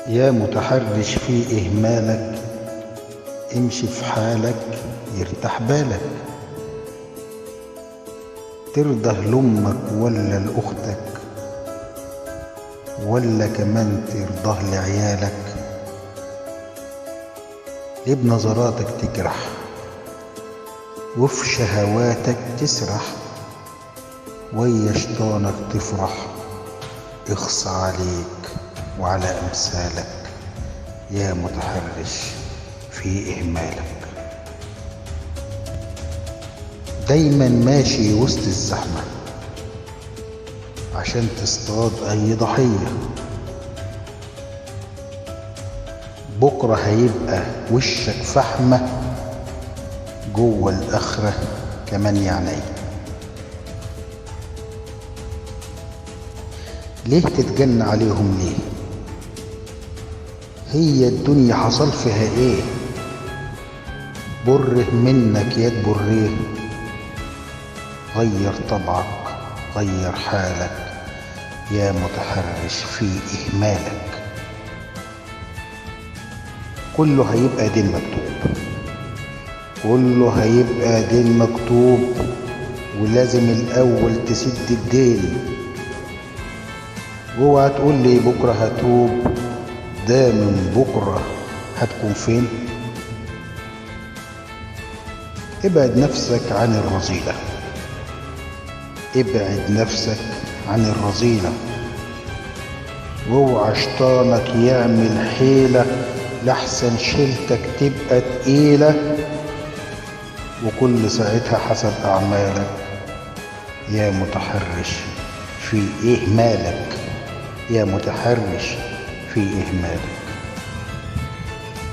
يا متحرش في إهمالك، امشي في حالك يرتاح بالك. ترضى لأمك ولا لأختك، ولا كمان ترضاه لعيالك؟ ليه بنظراتك تجرح وفي شهواتك تسرح، ويا شيطانك تفرح؟ اخصى عليك وعلى أمثالك يا متحرش في إهمالك. دايما ماشي وسط الزحمة عشان تصطاد أي ضحية، بكرة هيبقى وشك فحمة جوه الآخرة كمان يعني. ليه تتجن عليهم ليه؟ هي الدنيا حصل فيها ايه؟ بره منك يا تبريه. غير طبعك غير حالك يا متحرش في إهمالك. كله هيبقى دين مكتوب، كله هيبقى دين مكتوب، ولازم الأول تسد الدين. اوعى تقول لي بكرة هتوب، ده من بكرة هتكون فين؟ ابعد نفسك عن الرذيلة، ابعد نفسك عن الرذيلة، واوعى شيطانك يعمل حيلة لحسن شيلتك تبقى تقيلة، وكل ساعتها حسب أعمالك يا متحرش في إهمالك، يا متحرش في إهمالك.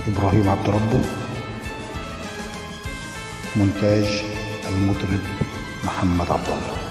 إبراهيم عبد ربه، مونتاج المطرب محمد عبد الله.